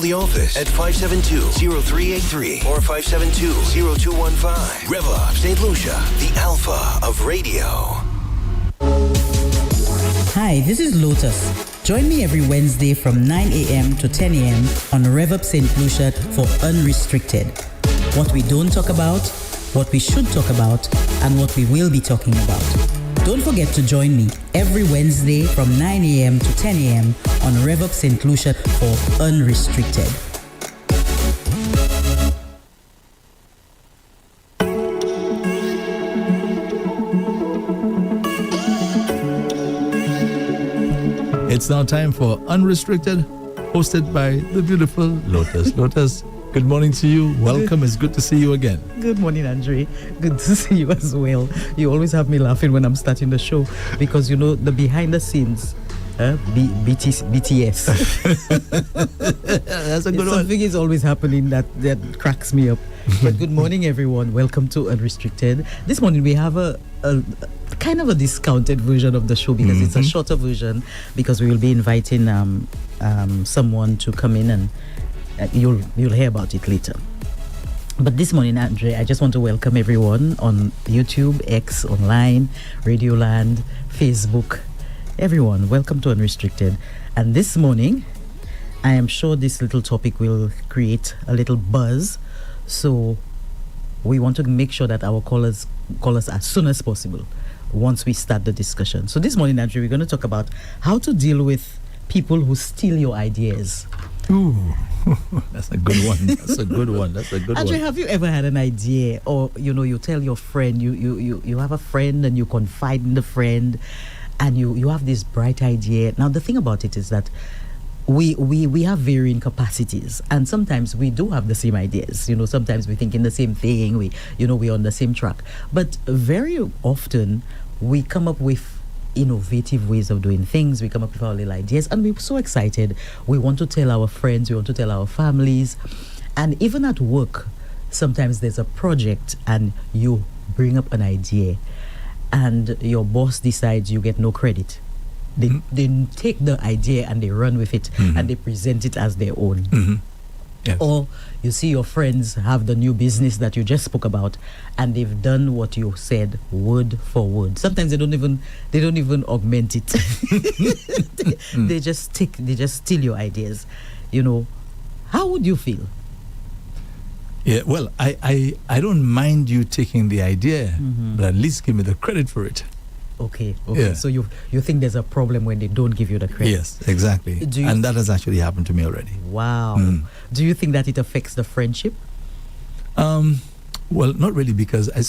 the office at 572-0383 or 572-0215. Rev-Up St. Lucia, the alpha of radio. Hi, this is Lotus. Join me every Wednesday from 9 a.m. to 10 a.m. on Rev-Up St. Lucia for Unrestricted. What we don't talk about, what we should talk about, and what we will be talking about. Don't forget to join me every Wednesday from 9 a.m. to 10 a.m. on Rev-Up St. Lucia for Unrestricted. It's now time for Unrestricted, hosted by the beautiful Lotus. Lotus, good morning to you. Welcome. It's good to see you again. Good morning, Andre. Good to see you as well. You always have me laughing when I'm starting the show because, you know, the behind the scenes, BTS. That's a good one. Something is always happening that cracks me up. But good morning, everyone. Welcome to Unrestricted. This morning we have a kind of a discounted version of the show because it's a shorter version because we will be inviting someone to come in and you'll hear about it later. But this morning, Andre, I just want to welcome everyone on YouTube, X, online, Radioland, Facebook. Everyone, welcome to Unrestricted. And this morning, I am sure this little topic will create a little buzz. So we want to make sure that our callers call us as soon as possible once we start the discussion. So this morning, Andrew, we're going to talk about how to deal with people who steal your ideas. Ooh, that's a good one. That's a good one. Andrew, have you ever had an idea, or you tell your friend, you have a friend and you confide in the friend, and you have this bright idea. Now the thing about it is that we have varying capacities, and sometimes we do have the same ideas. Sometimes we think in the same thing. We're on the same track, but very often we come up with innovative ways of doing things. We come up with our little ideas, and we're so excited. We want to tell our friends. We want to tell our families, and even at work, sometimes there's a project, and you bring up an idea, and your boss decides you get no credit. They take the idea and they run with it and they present it as their own. Yes. Or you see your friends have the new business that you just spoke about and they've done what you said word for word. Sometimes they don't even augment it. They just steal your ideas. How would you feel? Yeah, well, I don't mind you taking the idea, but at least give me the credit for it. Okay. Yeah. So you think there's a problem when they don't give you the credit? Yes, exactly. And that has actually happened to me already. Wow. Do you think that it affects the friendship? Well, not really, because at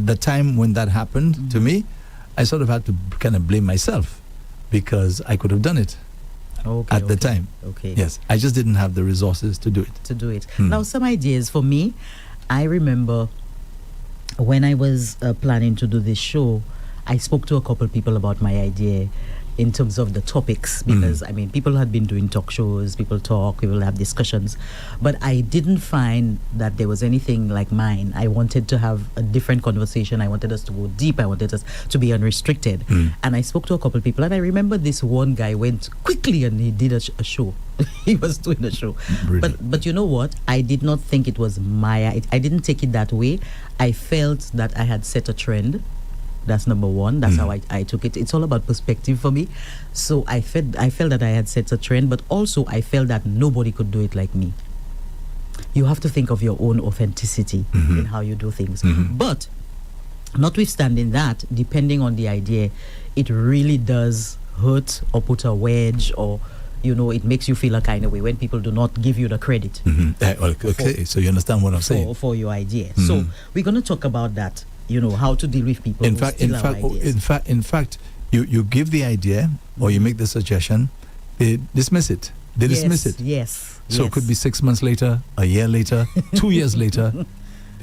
the time when that happened to me, I sort of had to kind of blame myself because I could have done it at the time. Okay. Yes, I just didn't have the resources to do it. Now, some ideas for me, I remember when I was planning to do this show, I spoke to a couple people about my idea in terms of the topics because, people had been doing talk shows, people talk, people have discussions, but I didn't find that there was anything like mine. I wanted to have a different conversation. I wanted us to go deep. I wanted us to be unrestricted. And I spoke to a couple people, and I remember this one guy went quickly and he did a show. He was doing a show. But you know what? I did not think it was I didn't take it that way. I felt that I had set a trend. That's number one. That's how I took it. It's all about perspective for me. So I felt that I had set a trend, but also I felt that nobody could do it like me. You have to think of your own authenticity in how you do things. But notwithstanding that, depending on the idea, it really does hurt or put a wedge or it makes you feel a kind of way when people do not give you the credit. Okay, so you understand what I'm saying. For your idea. So we're going to talk about that. How to deal with people. In fact, you give the idea or you make the suggestion, they dismiss it. Yes. So it could be 6 months later, a year later, 2 years later.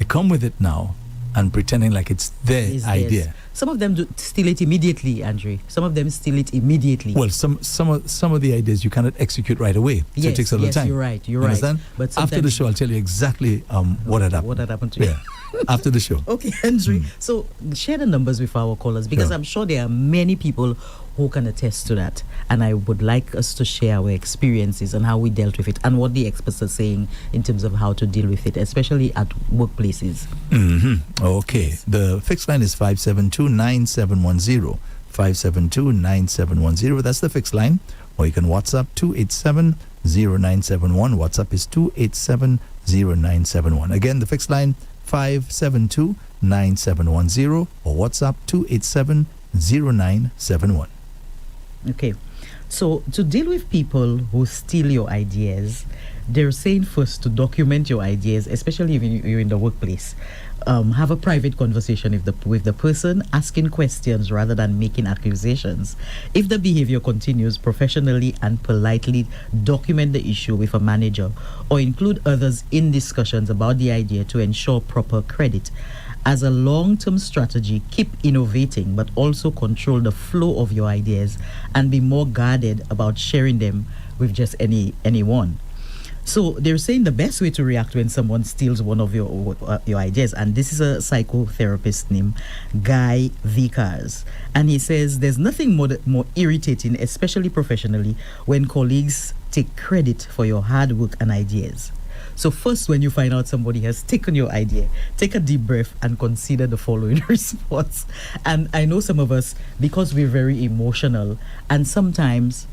They come with it now and pretending like it's their idea. Some of them steal it immediately, Andre. Some of them steal it immediately. Well, some of the ideas you cannot execute right away. So it takes a little time. You're right. Understand? But after the show, I'll tell you exactly what had happened. What had happened to you. After the show. Okay, Andre. So share the numbers with our callers because I'm sure there are many people who can attest to that. And I would like us to share our experiences and how we dealt with it and what the experts are saying in terms of how to deal with it, especially at workplaces. Okay. Yes. The fixed line is 572-9710. 572-9710. That's the fixed line. Or you can WhatsApp 287-0971. WhatsApp is 287-0971. Again, the fixed line 572-9710 or WhatsApp 287-0971. Okay. So to deal with people who steal your ideas, they're saying first to document your ideas, especially if you're in the workplace. Have a private conversation with the person, asking questions rather than making accusations. If the behavior continues, professionally and politely document the issue with a manager or include others in discussions about the idea to ensure proper credit. As a long-term strategy, keep innovating, but also control the flow of your ideas and be more guarded about sharing them with just anyone. So they're saying the best way to react when someone steals one of your ideas, and this is a psychotherapist named Guy Vickers, and he says there's nothing more irritating, especially professionally, when colleagues take credit for your hard work and ideas. So first, when you find out somebody has taken your idea, take a deep breath and consider the following response. And I know some of us, because we're very emotional and sometimes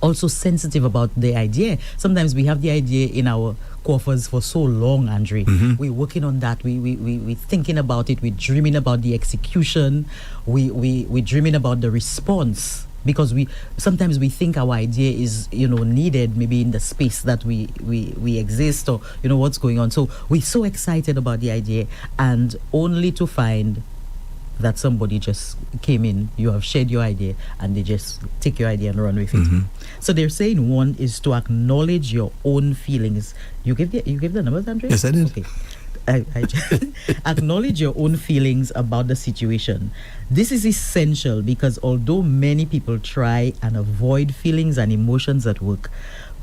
also sensitive about the idea. Sometimes we have the idea in our coffers for so long, Andre. We're working on that. We're thinking about it. We're dreaming about the execution. We're dreaming about the response. Because sometimes we think our idea is needed maybe in the space that we exist, or what's going on. So we're so excited about the idea, and only to find that somebody just came in, you have shared your idea, and they just take your idea and run with it. So they're saying one is to acknowledge your own feelings. You gave the numbers, Andre? Yes, I did. Okay. I acknowledge your own feelings about the situation. This is essential because although many people try and avoid feelings and emotions at work,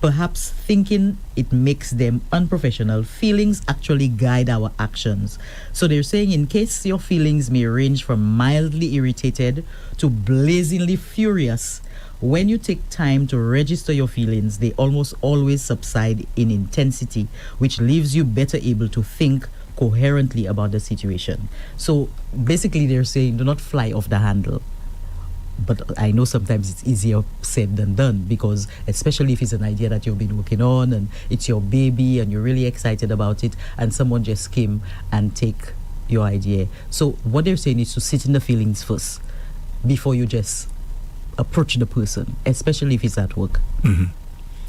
perhaps thinking it makes them unprofessional, feelings actually guide our actions. So they're saying in case your feelings may range from mildly irritated to blazingly furious, when you take time to register your feelings, they almost always subside in intensity, which leaves you better able to think coherently about the situation. So basically they're saying do not fly off the handle. But I know sometimes it's easier said than done, because especially if it's an idea that you've been working on and it's your baby and you're really excited about it and someone just came and take your idea. So what they're saying is to sit in the feelings first before you just approach the person, especially if it's at work.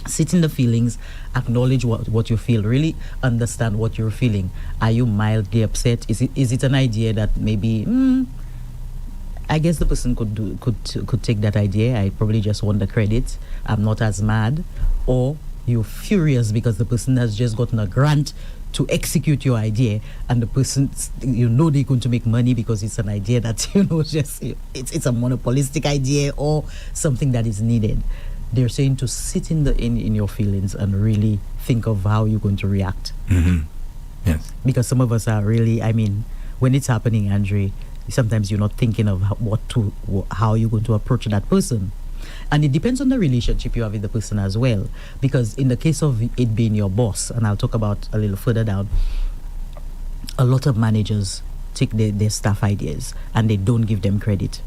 Sit in the feelings, acknowledge what you feel, really understand what you're feeling. Are you mildly upset? Is it an idea that maybe I guess the person could take that idea, I probably just want the credit, I'm not as mad? Or you're furious because the person has just gotten a grant to execute your idea, and the person, they're going to make money because it's an idea that just it's a monopolistic idea or something that is needed. They're saying to sit in your feelings and really think of how you're going to react. Yes. Because some of us are really, when it's happening, Andre, sometimes you're not thinking of how you're going to approach that person. And it depends on the relationship you have with the person as well. Because in the case of it being your boss, and I'll talk about a little further down, a lot of managers take their staff ideas and they don't give them credit.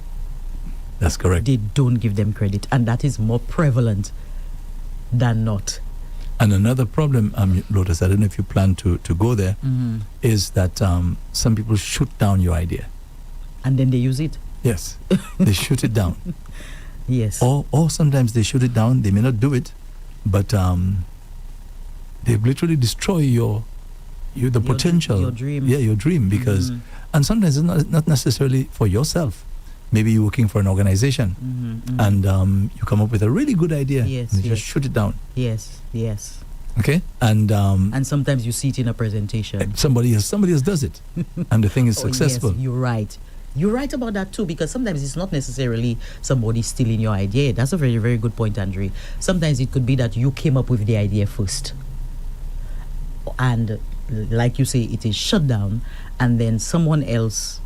That's correct. They don't give them credit, and that is more prevalent than not. And another problem, Lotus, I don't know if you plan to go there, is that some people shoot down your idea. And then they use it? Yes, they shoot it down. Yes. Or sometimes they shoot it down, they may not do it, but they literally destroy the potential. Your dream. Yeah, your dream, because, and sometimes it's not necessarily for yourself. Maybe you're working for an organization and you come up with a really good idea. Yes, and you just shoot it down. Yes. Okay? And sometimes you see it in a presentation. Somebody else does it. And the thing is successful. Yes, you're right. You're right about that too, because sometimes it's not necessarily somebody stealing your idea. That's a very, very good point, Andre. Sometimes it could be that you came up with the idea first. And like you say, it is shut down, and then someone else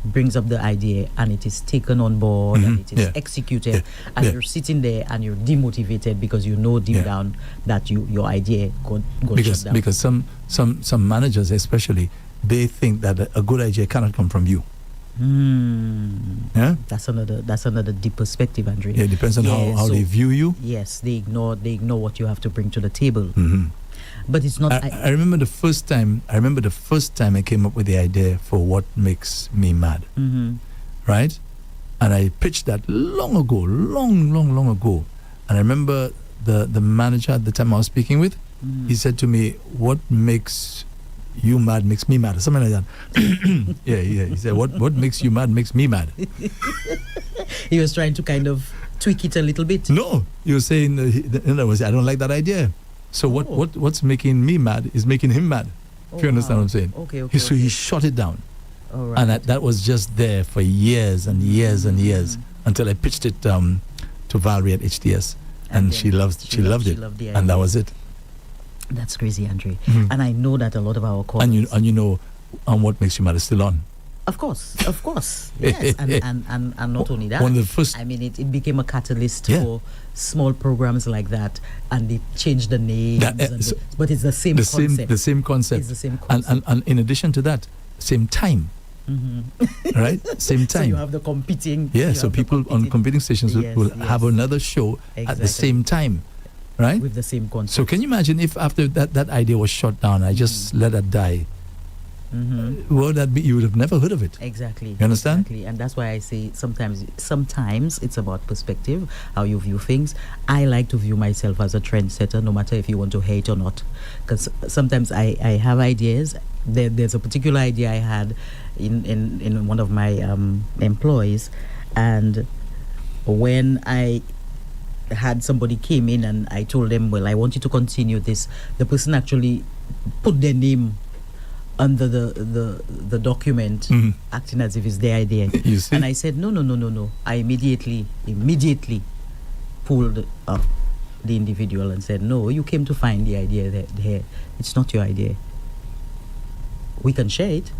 brings up the idea and it is taken on board and it is executed, and you're sitting there and you're demotivated because you know deep down that your idea got shut down. Because some managers especially, they think that a good idea cannot come from you. Yeah, that's another deep perspective, Andre. Yeah, it depends on how they view you. Yes, they ignore what you have to bring to the table. But it's not. I remember the first time. I came up with the idea for What Makes Me Mad. Right, and I pitched that long ago. And I remember the manager at the time I was speaking with. He said to me, "What makes you mad makes me mad," or something like that. yeah. He said, "What makes you mad makes me mad." He was trying to kind of tweak it a little bit. No, he was saying, in other words, I don't like that idea. So what's making me mad is making him mad. If you understand what I'm saying? Okay. So he shut it down. All right. And that was just there for years and years and years until I pitched it to Valerie at HTS, and she loved it, and that was it. That's crazy, Andre. And I know that a lot of our callers... And you know, What Makes You Mad is still on. Of course. Yes, and not only that. One of the first... I mean, it became a catalyst for small programs like that, and they changed the name. But it's the same concept. The same concept. It's the same concept. And in addition to that, same time. Right? Same time. So you have the competing... Yeah, so people on competing stations will have another show at the same time. Right? With the same concept. So can you imagine if after that idea was shot down, I just let it die? What would that be? You would have never heard of it. Exactly. You understand? Exactly. And that's why I say sometimes it's about perspective, how you view things. I like to view myself as a trendsetter, no matter if you want to hate or not. Because sometimes I have ideas. There's a particular idea I had in one of my employees, and when I had somebody came in and I told them, well, I want you to continue this, the person actually put their name under the document, acting as if it's their idea. You see? And I said, no. I immediately pulled up the individual and said, no, you came to find the idea there. It's not your idea. We can share it.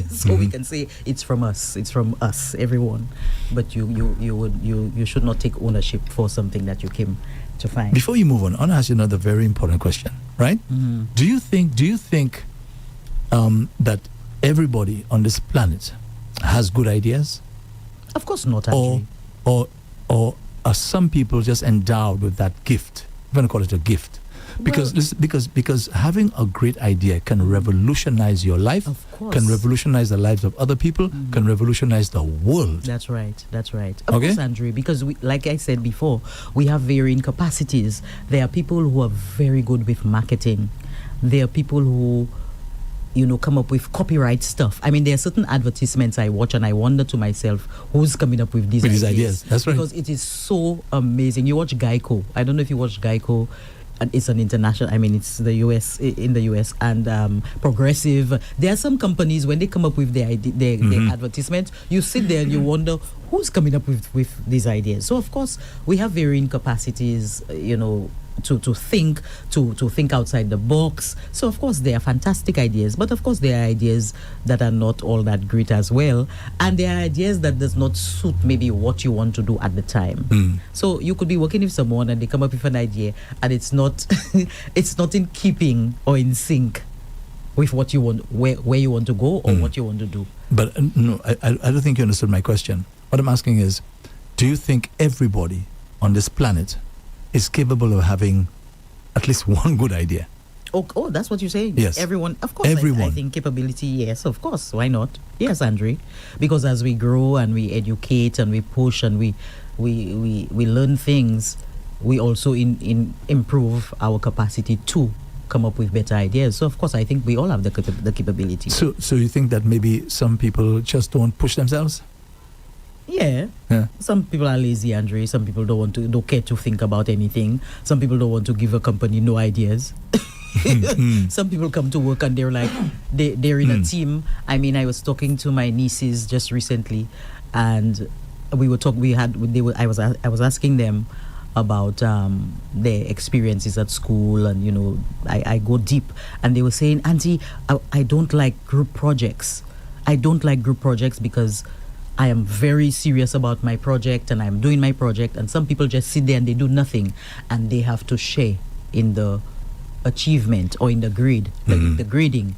So we can say it's from us, everyone. But you should not take ownership for something that you came to find. Before you move on, I want to ask you another very important question, right? Do you think that everybody on this planet has good ideas? Of course not, actually. Or are some people just endowed with that gift? I'm going to call it a gift. Because having a great idea can revolutionize your life, of course, can revolutionize the lives of other people, can revolutionize the world. That's right. Of course, Andre, because like I said before, we have varying capacities. There are people who are very good with marketing. There are people who come up with copyright stuff. I mean, there are certain advertisements I watch and I wonder to myself, who's coming up with these ideas? That's right. Because it is so amazing. You watch Geico. I don't know if you watch Geico. And it's an international, it's the US, in the US, and Progressive. There are some companies, when they come up with their advertisements, you sit there and you wonder, who's coming up with these ideas? So, of course, we have varying capacities, to think outside the box. So, of course, there are fantastic ideas. But, of course, there are ideas that are not all that great as well. And there are ideas that does not suit maybe what you want to do at the time. So, you could be working with someone and they come up with an idea and it's not it's not in keeping or in sync with what you want, where you want to go or what you want to do. But no, I don't think you understood my question. What I'm asking is, do you think everybody on this planet is capable of having at least one good idea? Oh, that's what you're saying? Yes. Everyone, of course. Everyone. I think capability, yes, of course. Why not? Yes, Andre. Because as we grow and we educate and we push and we learn things, we also improve our capacity to come up with better ideas. So, of course, I think we all have the capability. So you think that maybe some people just don't push themselves? Yeah. Some people are lazy, Andre. Some people don't care to think about anything. Some people don't want to give a company no ideas. Some people come to work and they're like, they're in a team. I mean, I was talking to my nieces just recently, and we were talking. I was asking them about their experiences at school, and I go deep, and they were saying, Auntie, I don't like group projects. I don't like group projects because I am very serious about my project and I'm doing my project, and some people just sit there and they do nothing and they have to share in the achievement or in the grade, the grading.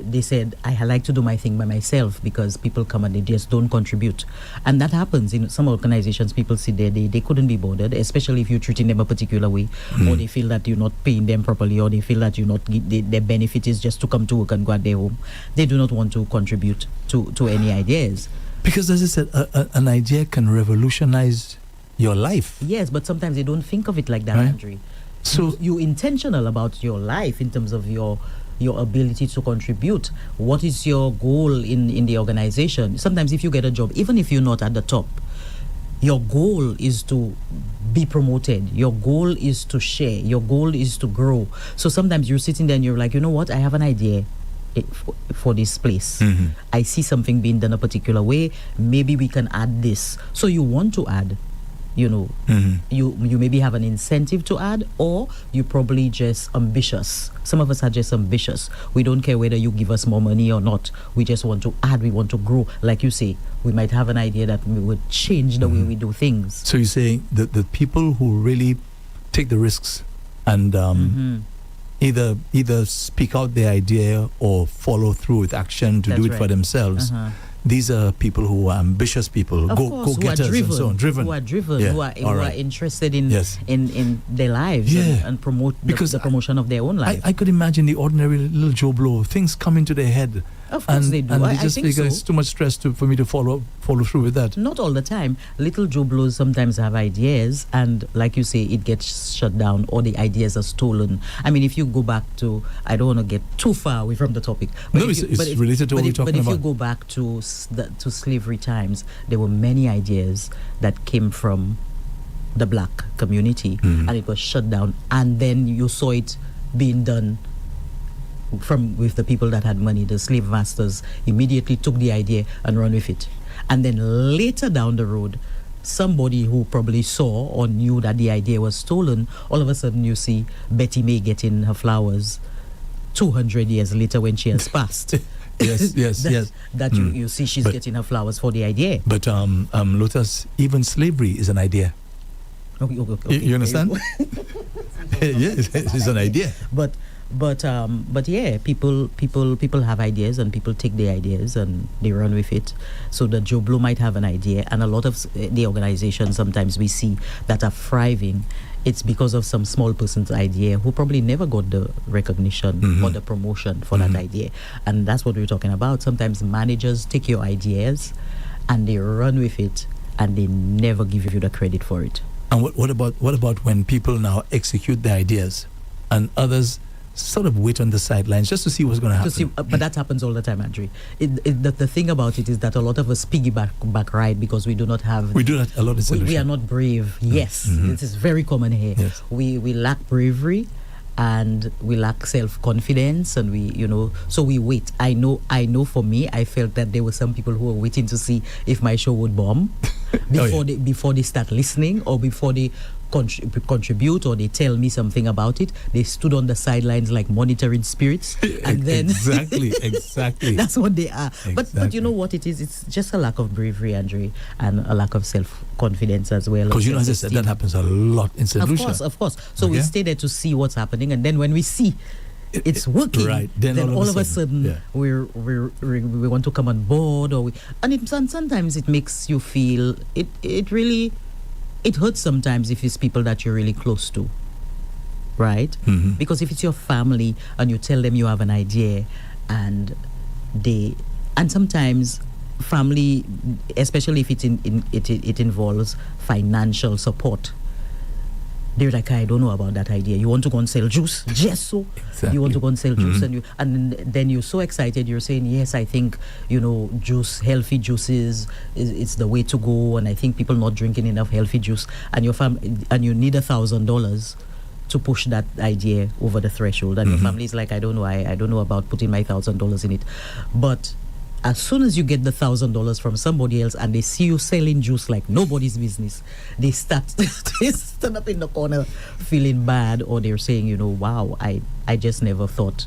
They said, I like to do my thing by myself because people come and they just don't contribute. And that happens in some organizations. People sit there, they couldn't be bothered, especially if you're treating them a particular way, or they feel that you're not paying them properly, or they feel that you're not, their benefit is just to come to work and go at their home. They do not want to contribute to any ideas. Because, as I said, an idea can revolutionize your life. Yes, but sometimes they don't think of it like that, Right. Andre. So You're intentional about your life in terms of your ability to contribute. What is your goal in the organization? Sometimes if you get a job, even if you're not at the top, your goal is to be promoted. Your goal is to share. Your goal is to grow. So sometimes you're sitting there and you're like, you know what? I have an idea for this place. I see something being done a particular way. Maybe we can add this. So you want to add. You know, you maybe have an incentive to add, or you're probably just ambitious. Some of us are just ambitious. We don't care whether you give us more money or not. We just want to add, we want to grow. Like you say, we might have an idea that we would change the way we do things. So you're saying that the people who really take the risks and either speak out their idea or follow through with action to do it for themselves, these are people who are ambitious people, go-getters and so on, driven. Who are driven, Yeah. who are interested in Yes. in their lives and promote the promotion of their own life. I could imagine the ordinary little Joe Blow, things come into their head. Of course they do. And I they just think figure so. it's too much stress for me to follow through with that. Not all the time. Little Joe Blows sometimes have ideas, and like you say, it gets shut down or the ideas are stolen. I mean, if you go back to, I don't want to get too far away from the topic. No, it's related to what we're talking about. But if you go back to slavery times, there were many ideas that came from the black community, and it was shut down. And then you saw it being done with the people that had money. The slave masters immediately took the idea and ran with it. And then later down the road, somebody who probably saw or knew that the idea was stolen, all of a sudden you see Betty May getting her flowers 200 years later when she has passed. Yes. That you see she's getting her flowers for the idea. But Lotus, even slavery is an idea. Okay. You understand? Yes, it's an idea. But yeah, people have ideas, and people take the ideas and they run with it. So the Joe Blow might have an idea, and a lot of the organizations sometimes we see that are thriving, it's because of some small person's idea who probably never got the recognition or the promotion for that idea. And that's what we're talking about. Sometimes managers take your ideas and they run with it, and they never give you the credit for it. And what about when people now execute their ideas and others sort of wait on the sidelines just to see what's going to happen? But that happens all the time, Andre. The thing about it is that a lot of us piggyback ride because we do not have... We do not a lot of solutions. We are not brave. Yes, this is very common here. Yes. We lack bravery, and we lack self-confidence, and so we wait. I know for me, I felt that there were some people who were waiting to see if my show would bomb before they start listening, or before they contribute, or they tell me something about it. They stood on the sidelines like monitoring spirits, and then exactly that's what they are. Exactly. But you know what it is? It's just a lack of bravery, Andre, and a lack of self-confidence as well. Because as I said, that happens a lot in St. Lucia. Of course. So we stay there to see what's happening, and then when we see it's working, right, then all of a sudden we want to come on board, and sometimes it makes you feel it really. It hurts sometimes if it's people that you're really close to, right? Because if it's your family and you tell them you have an idea, and sometimes family, especially if it involves financial support, they're like, I don't know about that idea. You want to go and sell juice? Yes, so exactly. You want to go and sell juice, and then you're so excited. You're saying, yes, I think juice, healthy juices, it's the way to go, and I think people not drinking enough healthy juice, and you need $1,000 to push that idea over the threshold, and your family is like, I don't know about putting my $1,000 in it, but as soon as you get the $1,000 from somebody else and they see you selling juice like nobody's business, they stand up in the corner feeling bad, or they're saying, wow, I just never thought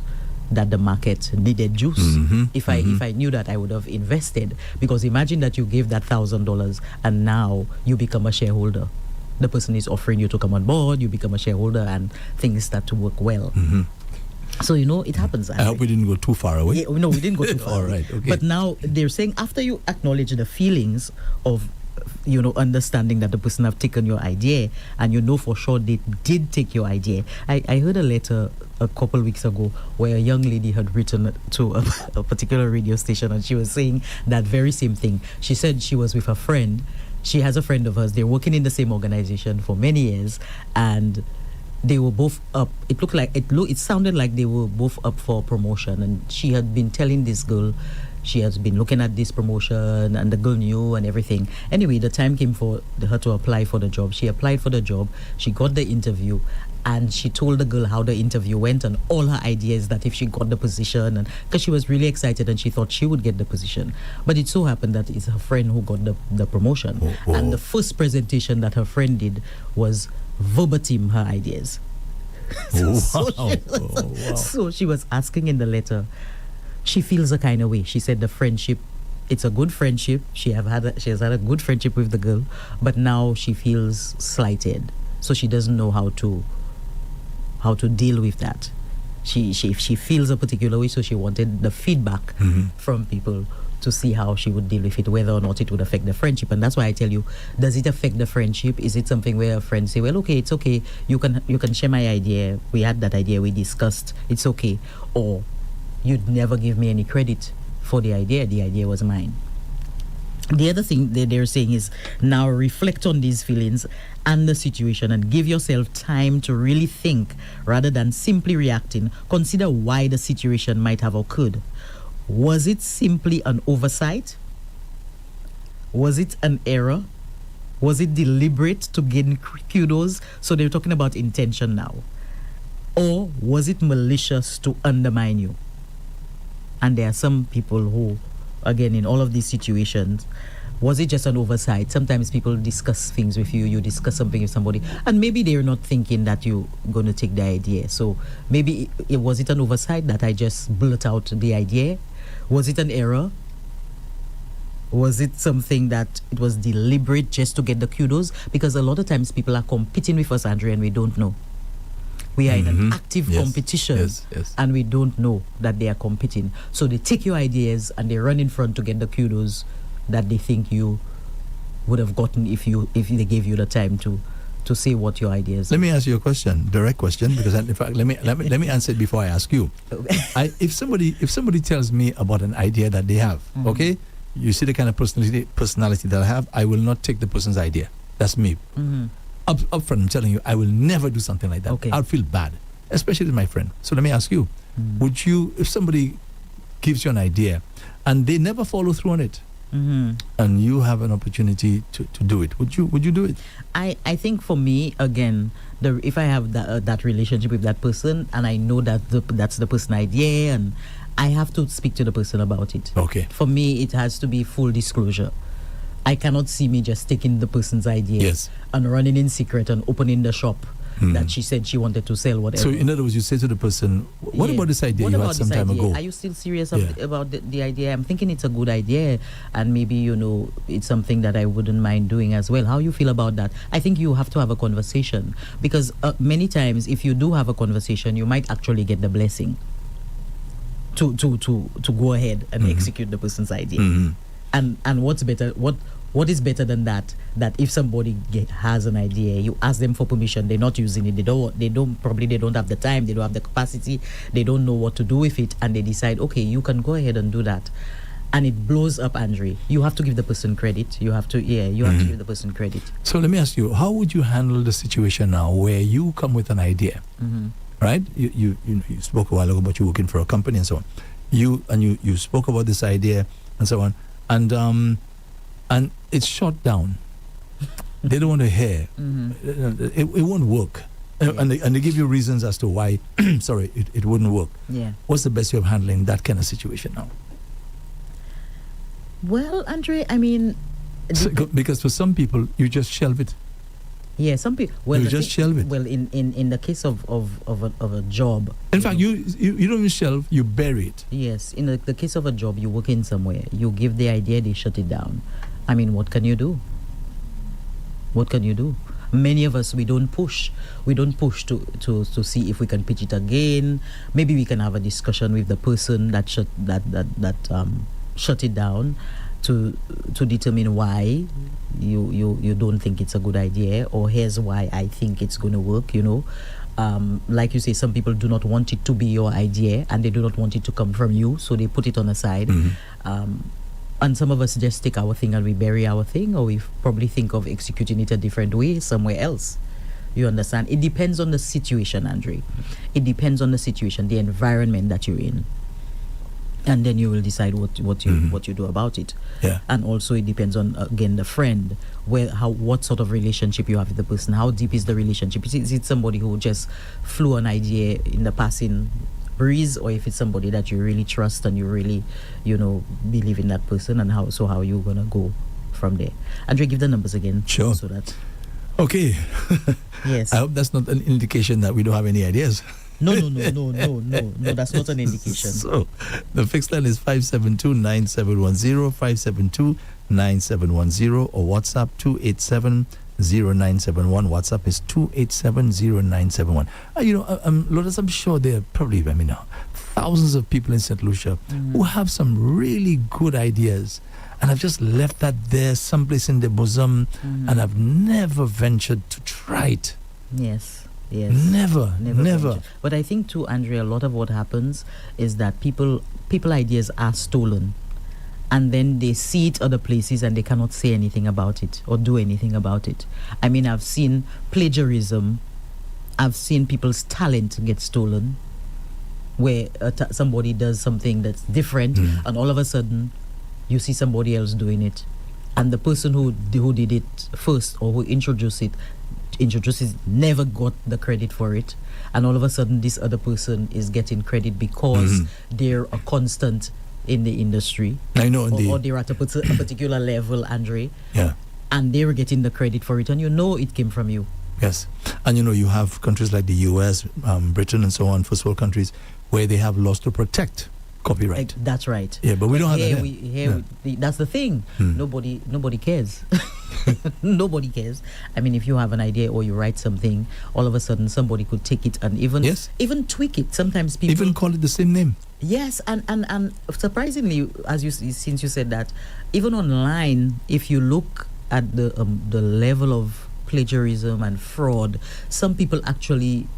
that the market needed juice. Mm-hmm. If I knew that, I would have invested. Because imagine that you gave that $1,000 and now you become a shareholder. The person is offering you to come on board, you become a shareholder, and things start to work well. Mm-hmm. So, it happens. I hope we didn't go too far away. Yeah, no, we didn't go too far. All right, okay. But now they're saying after you acknowledge the feelings of, understanding that the person have taken your idea, and for sure they did take your idea. I heard a letter a couple weeks ago where a young lady had written to a particular radio station, and she was saying that very same thing. She said she was with a friend. She has a friend of hers. They're working in the same organization for many years, and they were both up. It sounded like they were both up for promotion, and she had been telling this girl she has been looking at this promotion, and the girl knew and everything. Anyway, the time came for her to apply for the job. She applied for the job. She got the interview, and she told the girl how the interview went and all her ideas that if she got the position, and because she was really excited and she thought she would get the position. But it so happened that it's her friend who got the promotion. Oh. And the first presentation that her friend did was verbatim her ideas. So she was asking in the letter, she feels a kind of way. She said the friendship, it's a good friendship. She has had a good friendship with the girl, but now she feels slighted. So she doesn't know how to deal with that. She feels a particular way, so she wanted the feedback from people to see how she would deal with it, whether or not it would affect the friendship. And that's why I tell you, does it affect the friendship? Is it something where a friend say, well, okay, it's okay, you can share my idea, we had that idea, we discussed, it's okay, or you'd never give me any credit for the idea was mine. The other thing that they're saying is now reflect on these feelings and the situation and give yourself time to really think rather than simply reacting. Consider why the situation might have occurred. Was it simply an oversight? Was it an error? Was it deliberate to gain kudos? So they're talking about intention now. Or was it malicious to undermine you? And there are some people who, again, in all of these situations, was it just an oversight? Sometimes people discuss things with you, you discuss something with somebody, and maybe they're not thinking that you're going to take the idea. So maybe was it an oversight that I just blurt out the idea? Was it an error? Was it something that it was deliberate just to get the kudos? Because a lot of times people are competing with us, Andre, and we don't know. We are in an active competition, and we don't know that they are competing. So they take your ideas and they run in front to get the kudos that they think you would have gotten if they gave you the time to say what your ideas are. Let me ask you a question, direct question, because in fact, let me answer it before I ask you. If somebody tells me about an idea that they have, okay, you see the kind of personality that I have, I will not take the person's idea. That's me. Up front, I'm telling you, I will never do something like that. Okay. I'll feel bad, especially with my friend. So let me ask you, would you, if somebody gives you an idea and they never follow through on it, and you have an opportunity to do it, would you do it? I think for me, again, if I have that relationship with that person and I know that that's the person's idea, and I have to speak to the person about it. Okay. For me, it has to be full disclosure. I cannot see me just taking the person's idea and running in secret and opening the shop that she said she wanted to sell, whatever. So in other words, you say to the person, what about this idea you had some time ago? Are you still serious about the idea? I'm thinking it's a good idea, and maybe, it's something that I wouldn't mind doing as well. How you feel about that? I think you have to have a conversation, because many times if you do have a conversation, you might actually get the blessing to go ahead and execute the person's idea. And what's better? What is better than that? That if somebody has an idea, you ask them for permission. They're not using it. They don't have the time. They don't have the capacity. They don't know what to do with it, and they decide, okay, you can go ahead and do that, and it blows up, Andre. You have to give the person credit. You have to give the person credit. So let me ask you, how would you handle the situation now where you come with an idea, right? You spoke a while ago about you working for a company and so on. You spoke about this idea and so on. And it's shot down. They don't want to hear. It won't work. And they give you reasons as to why it wouldn't work. What's the best way of handling that kind of situation now? Well, Andre, I mean, because for some people you just shelve it. Yeah, some people. Well, you just shelve it. Well, in the case of a job. In fact, you don't even shelve, you bury it. Yes, in the case of a job, you work in somewhere, you give the idea, they shut it down. I mean, what can you do? What can you do? Many of us, we don't push. We don't push to see if we can pitch it again. Maybe we can have a discussion with the person that shut it down, to determine why you don't think it's a good idea, or here's why I think it's going to work, like you say, some people do not want it to be your idea and they do not want it to come from you, so they put it on the side. And some of us just take our thing and we bury our thing, or we probably think of executing it a different way somewhere else. You understand? It depends on the situation, Andre. It depends on the situation, the environment that you're in. And then you will decide what you do about it. Yeah. And also it depends on, again, the friend, what sort of relationship you have with the person. How deep is the relationship? Is it somebody who just flew an idea in the passing breeze, or if it's somebody that you really trust and you really, believe in that person, and how you're gonna go from there. Andre, give the numbers again. Sure. So that. Okay. Yes. I hope that's not an indication that we don't have any ideas. No, that's not an indication. So, the fixed line is 572-9710, 572-9710, or WhatsApp 287-0971. WhatsApp is 287-0971. Lotus, I'm sure there are probably, thousands of people in St. Lucia who have some really good ideas and have just left that there someplace in their bosom and have never ventured to try it. Yes. Never. But I think too, Andre, a lot of what happens is that people ideas are stolen, and then they see it other places and they cannot say anything about it or do anything about it. I mean, I've seen plagiarism. I've seen people's talent get stolen, where somebody does something that's different, and all of a sudden you see somebody else doing it, and the person who did it first or who introduced it never got the credit for it, and all of a sudden this other person is getting credit because they're a constant in the industry. I know, or they're at a particular level, Andre. Yeah. And they're getting the credit for it, and it came from you. Yes. And you have countries like the US, Britain and so on, first world countries, where they have laws to protect copyright. That's right. Yeah, but we don't have that here. That's the thing. Nobody cares. Nobody cares. I mean, if you have an idea or you write something, all of a sudden somebody could take it and even tweak it. Sometimes people even call it the same name. Yes, and surprisingly, since you said that, even online, if you look at the level of plagiarism and fraud, some people actually,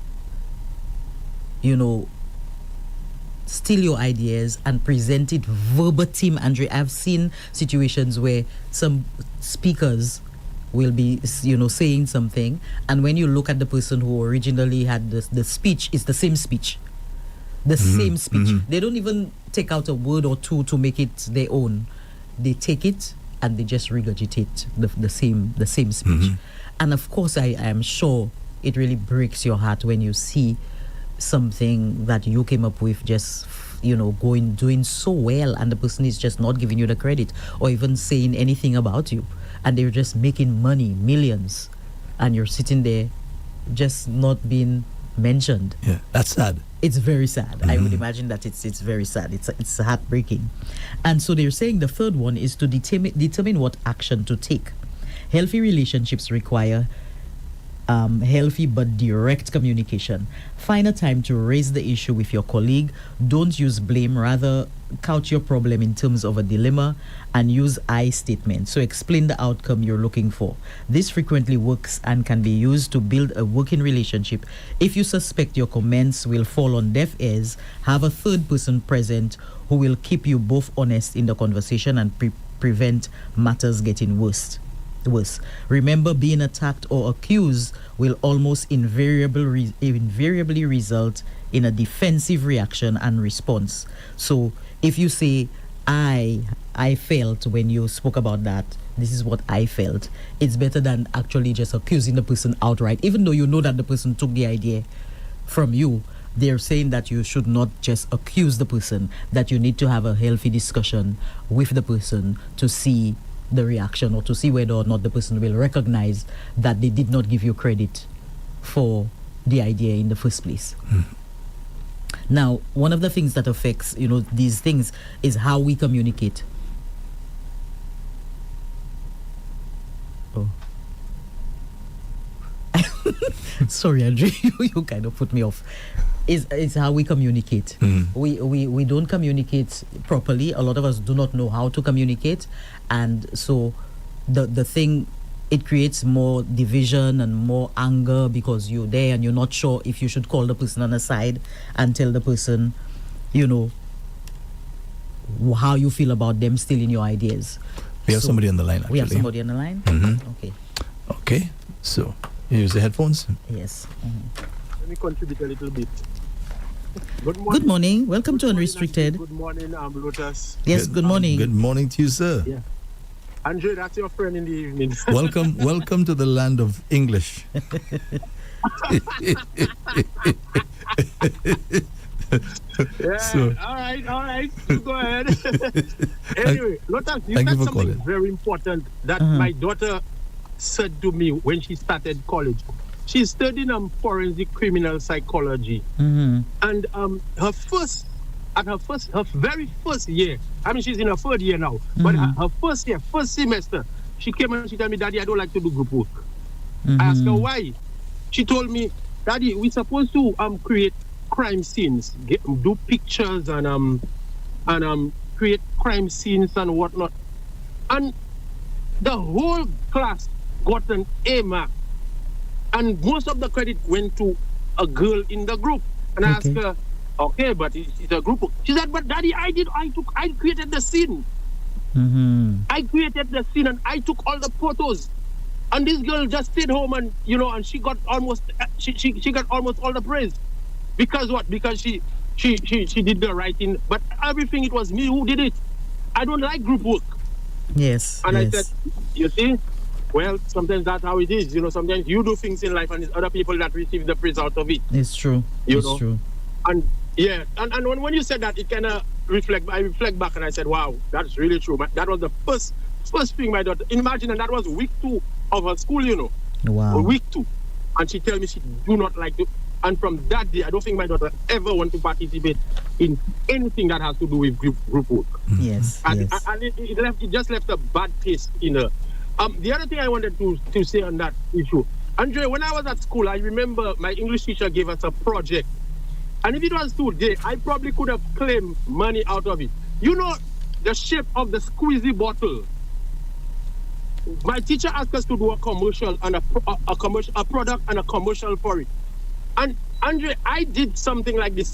steal your ideas and present it verbatim, Andre. I've seen situations where some speakers will be, saying something, and when you look at the person who originally had the speech, it's the same speech. Same speech. They don't even take out a word or two to make it their own. They take it and they just regurgitate the same speech. And of course, I am sure it really breaks your heart when you see something that you came up with just doing so well, and the person is just not giving you the credit or even saying anything about you, and they're just making money, millions, and you're sitting there just not being mentioned. Yeah, that's sad. It's very sad. I would imagine that it's very sad. It's heartbreaking. And so they're saying the third one is to determine what action to take. Healthy relationships require healthy but direct communication. Find a time to raise the issue with your colleague. Don't use blame, rather couch your problem in terms of a dilemma and use I statements. So explain the outcome you're looking for. This frequently works and can be used to build a working relationship. If you suspect your comments will fall on deaf ears, have a third person present who will keep you both honest in the conversation and prevent matters getting worse. Remember, being attacked or accused will almost invariably result in a defensive reaction and response. So if you say, I felt when you spoke about that, this is what I felt, it's better than actually just accusing the person outright, even though you know that the person took the idea from you. They're saying that you should not just accuse the person, that you need to have a healthy discussion with the person to see the reaction or to see whether or not the person will recognize that they did not give you credit for the idea in the first place. Now, one of the things that affects, these things is how we communicate. Oh. Sorry, Andre, you kind of put me off. Is how we communicate. We don't communicate properly. A lot of us do not know how to communicate, and so the thing, it creates more division and more anger because you're there and you're not sure if you should call the person on the side and tell the person, how you feel about them still in your ideas. We have somebody on the line, actually. We have somebody on the line? Okay, so you use the headphones? Yes. Let me contribute a little bit. Good morning. Welcome to Unrestricted. Good morning, Lotus. Yes, good morning. Good morning to you, sir. Yeah. Andre, that's your friend in the evening. Welcome to the land of English. Yeah, So, all right. Go ahead. Anyway, Lotus, you thank said you for something calling. very important that my daughter said to me when she started college. She's studying forensic criminal psychology. And her very first year, I mean, she's in her third year now, but her first semester, she came and she told me, Daddy, I don't like to do group work. I asked her why. She told me, Daddy, we're supposed to create crime scenes, do pictures and create crime scenes and whatnot. And the whole class got an A mark. And most of the credit went to a girl in the group. And I asked her, okay, but it's a group. She said, but Daddy, I created the scene. I created the scene and I took all the photos. And this girl just stayed home and, and she got almost, she got almost all the praise. Because what? Because she did the writing, but everything, it was me who did it. I don't like group work. Yes. And I said, you see, well, sometimes that's how it is. Sometimes you do things in life and it's other people that receive the praise out of it. It's true. It's true. And yeah, and when you said that, it kind of I reflect back and I said, wow, that's really true. That was the first thing my daughter, imagine, and that was week 2 of her school, Wow. Week 2. And she tell me she do not like to. And from that day, I don't think my daughter ever want to participate in anything that has to do with group work. Yes. And it just left a bad taste in her. The other thing I wanted to say on that issue, Andre, when I was at school, I remember my English teacher gave us a project. And if it was today, I probably could have claimed money out of it. The shape of the squeezy bottle. My teacher asked us to do a commercial and a product and a commercial for it. And Andre, I did something like the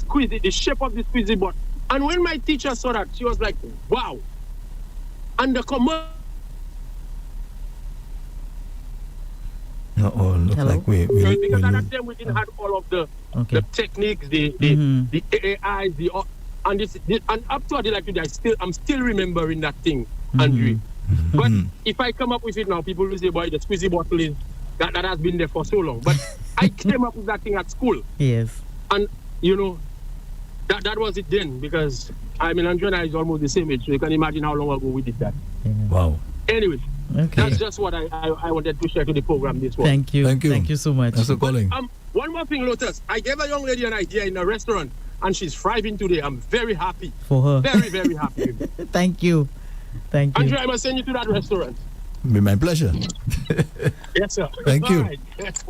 shape of the squeezy bottle. And when my teacher saw that, she was like, wow. And the commercial. Look like we because at that time we didn't have all of the techniques, the AI, and up to like today, I'm still remembering that thing, Andre. But if I come up with it now, people will say, boy, the squeezy bottle is that has been there for so long. But I came up with that thing at school. Yes. And that was it then, because Andre and I is almost the same age, so you can imagine how long ago we did that. Wow. Anyway. Okay. That's just what I wanted to share to the program this morning. Thank you so much. Thanks for calling. One more thing, Lotus. I gave a young lady an idea in a restaurant, and she's thriving today. I'm very happy. For her. Very, very happy. Thank you. Andre, I must send you to that restaurant. Be my pleasure. Yes, sir. Thank you.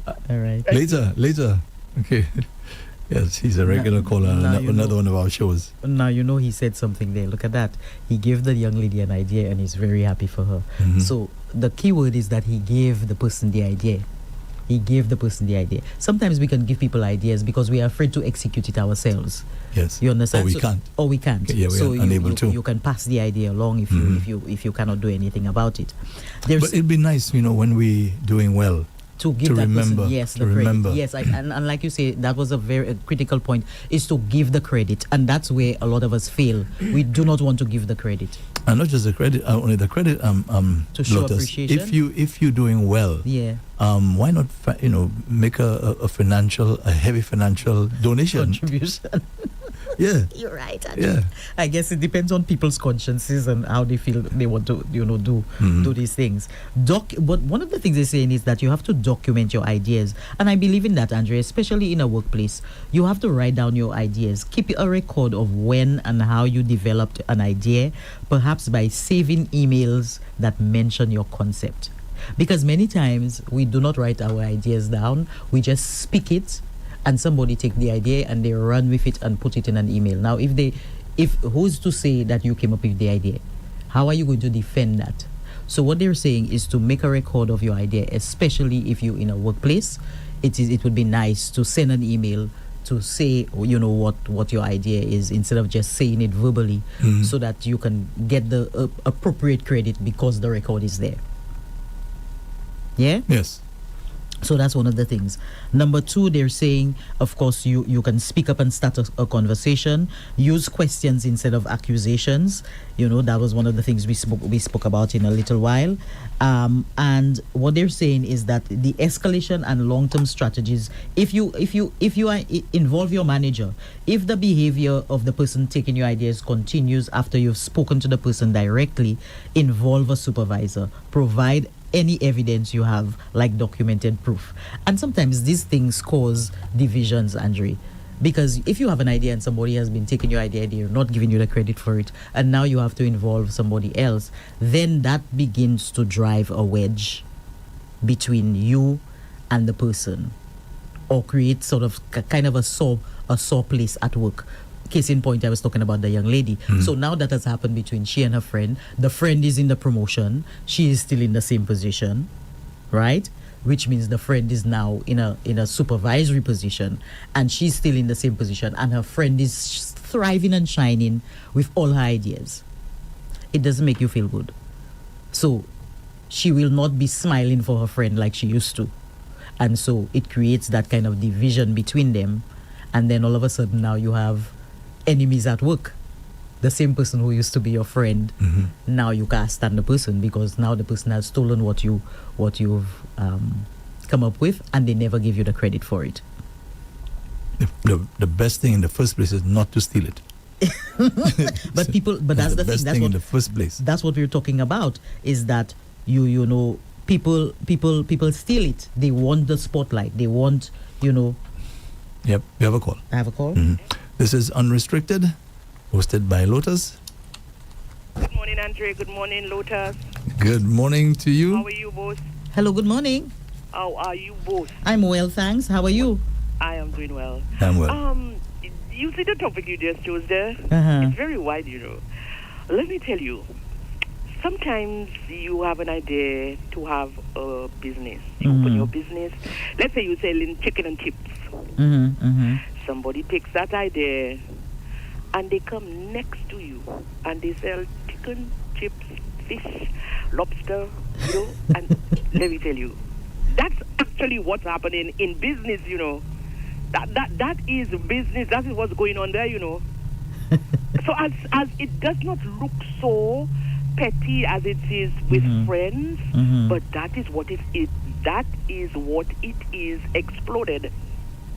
All right. Later. Okay. Yes, he's a regular caller on another one of our shows. Now, he said something there. Look at that. He gave the young lady an idea and he's very happy for her. So the key word is that he gave the person the idea. Sometimes we can give people ideas because we are afraid to execute it ourselves. Yes. You understand? Or we can't. Okay, yeah, we are unable to. You can pass the idea along if you cannot do anything about it. But it'd be nice, when we're doing well, to give that remember, person, the credit. Yes, and like you say, that was a very critical point, is to give the credit. And that's where a lot of us fail. We do not want to give the credit. And not just the credit, only the credit, to show Lotus, appreciation. if you're doing well, why not, make a heavy financial donation? Contribution. Yeah. You're right. Yeah. I guess it depends on people's consciences and how they feel they want to, do these things. But one of the things they're saying is that you have to document your ideas, and I believe in that, Andre. Especially in a workplace, you have to write down your ideas. Keep a record of when and how you developed an idea, perhaps by saving emails that mention your concept. Because many times we do not write our ideas down; we just speak it, and somebody take the idea and they run with it and put it in an email. Now, if who's to say that you came up with the idea? How are you going to defend that? So what they're saying is to make a record of your idea, especially if you're in a workplace. It would be nice to send an email to say, what your idea is, instead of just saying it verbally, so that you can get the appropriate credit because the record is there. Yeah? Yes. So that's one of the things. Number two, they're saying, of course, you can speak up and start a conversation. Use questions instead of accusations. That was one of the things we spoke about in a little while. And what they're saying is that the escalation and long-term strategies, if you involve your manager, if the behavior of the person taking your ideas continues after you've spoken to the person directly, involve a supervisor. Provide any evidence you have, like documented proof. And sometimes these things cause divisions, Andre, because if you have an idea and somebody has been taking your idea, they're not giving you the credit for it, and now you have to involve somebody else, then that begins to drive a wedge between you and the person, or create sort of kind of a sore place at work. Case in point, I was talking about the young lady. So now that has happened between she and her friend. The friend is in the promotion. She is still in the same position, right? Which means the friend is now in a supervisory position, and she's still in the same position, and her friend is thriving and shining with all her ideas. It doesn't make you feel good. So she will not be smiling for her friend like she used to. And so it creates that kind of division between them. And then all of a sudden now you have enemies at work. The same person who used to be your friend, now you can't stand the person, because now the person has stolen what you've come up with, and they never give you the credit for it. The best thing in the first place is not to steal it. But that's the best thing. thing in the first place. That's what we're talking about. Is that people steal it. They want the spotlight. They want Yep, we have a call. I have a call. This is Unrestricted, hosted by Lotus. Good morning, Andre. Good morning, Lotus. Good morning to you. How are you both? Hello, good morning. How are you both? I'm well, thanks. How are you? I am doing well. I'm well. You see the topic you just chose there? It's very wide, Let me tell you. Sometimes you have an idea to have a business. You open your business. Let's say you're selling chicken and chips. Somebody takes that idea and they come next to you and they sell chicken, chips, fish, lobster, and let me tell you, that's actually what's happening in business, That is business. That is what's going on there, So as it does not look so petty as it is with friends, but that is what that is what it is exploded.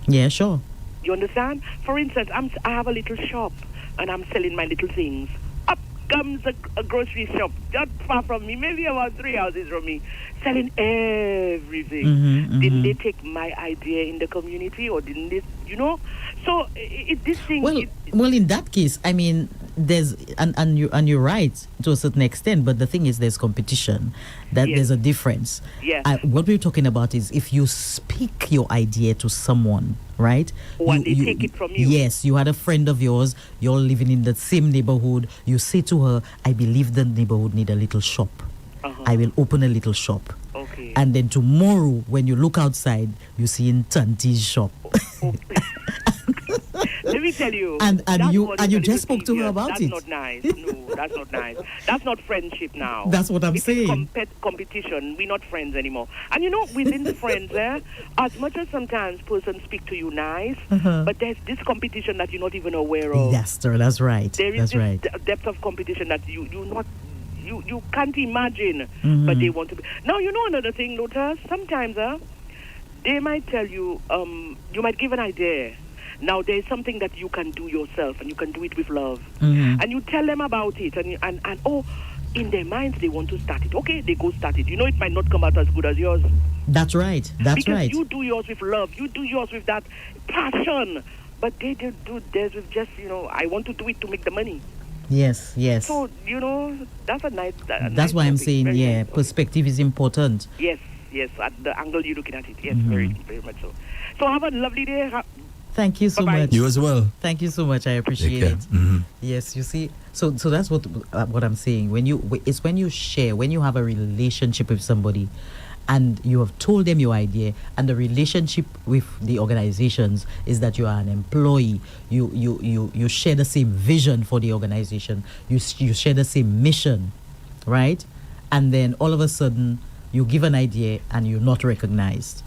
Yeah, sure. You understand? For instance, I have a little shop and I'm selling my little things. Up comes a grocery shop not far from me, maybe about 3 houses from me, selling everything. Didn't they take my idea in the community, or didn't they, So this thing. Well, in that case, I mean, there's and you're right to a certain extent, but the thing is, there's competition. There's a difference. Yeah. What we're talking about is if you speak your idea to someone, right? Or they take it from you. Yes, you had a friend of yours. You're living in the same neighborhood. You say to her, "I believe the neighborhood need a little shop. I will open a little shop." Okay. And then tomorrow, when you look outside, you see in Tanti's shop. Let me tell you. And you just spoke to her about it. That's not nice. No, that's not nice. That's not friendship now. That's what I'm saying. Competition. We're not friends anymore. And within the friends, as much as sometimes persons speak to you nice, but there's this competition that you're not even aware of. Yes, sir. That's right. There is this depth of competition that you can't imagine, but they want to be. Now, another thing, Lotus, sometimes they might tell you, you might give an idea, Now, there's something that you can do yourself, and you can do it with love. Mm-hmm. And you tell them about it, and in their minds, they want to start it. Okay, they go start it. You know, it might not come out as good as yours. That's right. That's because right. You do yours with love. You do yours with that passion. But they do theirs with just, I want to do it to make the money. Yes, yes. So, that's a nice... That's why I'm saying, nice perspective is important. Yes, at the angle you're looking at it. Yes, very, very much so. So have a lovely day. Thank you so Bye-bye. much. You as well. Thank you so much. I appreciate it. Mm-hmm. Yes, you see. So that's what I'm saying. When you share, when you have a relationship with somebody, and you have told them your idea, and the relationship with the organizations is that you are an employee. You share the same vision for the organization. You share the same mission, right? And then all of a sudden, you give an idea and you're not recognized.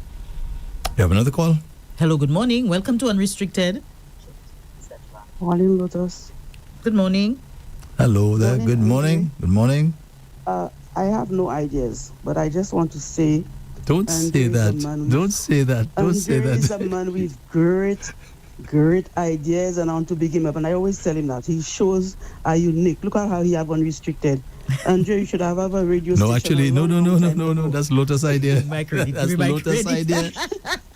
You have another call? Hello, good morning. Welcome to Unrestricted. Morning, Lotus. Good morning. Hello there. Good morning. Good morning. I have no ideas, but I just want to say... Don't say that. Don't say that. Don't say that. He's a man with great ideas, and I want to big him up. And I always tell him that. His shows are unique. Look at how he have Unrestricted. Andre, you should have a radio station. No, actually, no. That's Lotus' idea. That's Lotus' idea.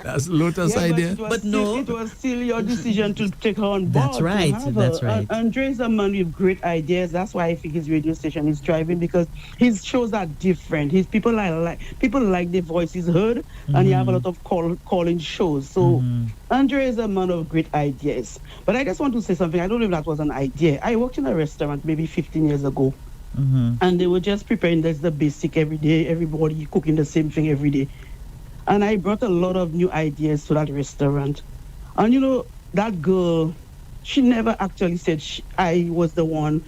That's Lotus' idea. But no, it was still your decision to take her on board. That's right. That's right. Andre is a man with great ideas. That's why I think his radio station is thriving, because his shows are different. His people like their voices heard, and he have a lot of calling shows. So Andre is a man of great ideas. But I just want to say something. I don't know if that was an idea. I worked in a restaurant maybe 15 years ago. And they were just preparing the basic every day, everybody cooking the same thing every day. And I brought a lot of new ideas to that restaurant. And that girl, she never actually said I was the one.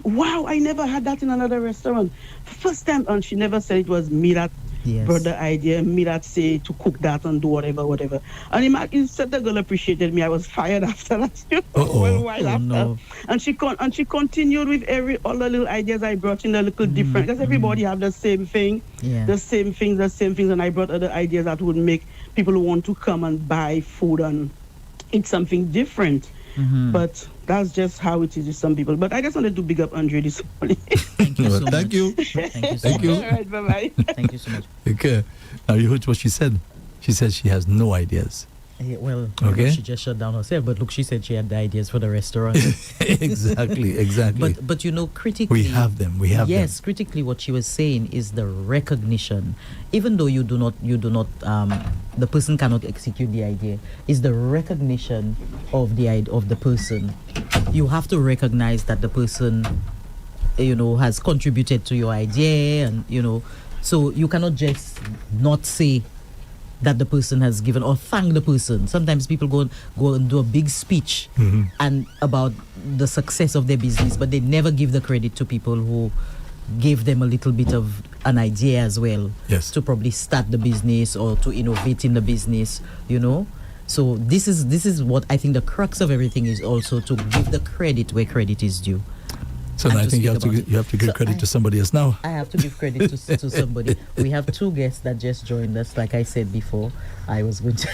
Wow, I never had that in another restaurant. First time, and she never said it was me that brought the idea, me that say to cook that and do whatever. And instead the girl appreciated me, I was fired after that. After. No. And she continued with all the little ideas I brought in, a little different. Because everybody have the same thing, the same things, and I brought other ideas that would make people want to come and buy food and eat something different. But that's just how it is with some people. But I just wanted to big up Andre this morning. Thank you so much. Thank you. Thank you. All right, bye-bye. Thank you so much. Okay. Now you heard what she said. She said she has no ideas. Yeah, well, okay. She just shut down herself. But look, she said she had the ideas for the restaurant. Exactly. But critically, we have them. Yes, critically, what she was saying is the recognition. Even though you do not, the person cannot execute the idea. Is the recognition of the person. You have to recognize that the person, has contributed to your idea, and so you cannot just not say that the person has given or thank the person. Sometimes people go and do a big speech and about the success of their business, but they never give the credit to people who gave them a little bit of an idea as well. Yes. To probably start the business or to innovate in the business, So this is what I think the crux of everything is, also to give the credit where credit is due. So I think you have to give credit to somebody else now. I have to give credit to somebody. We have two guests that just joined us. Like I said before, I was going to...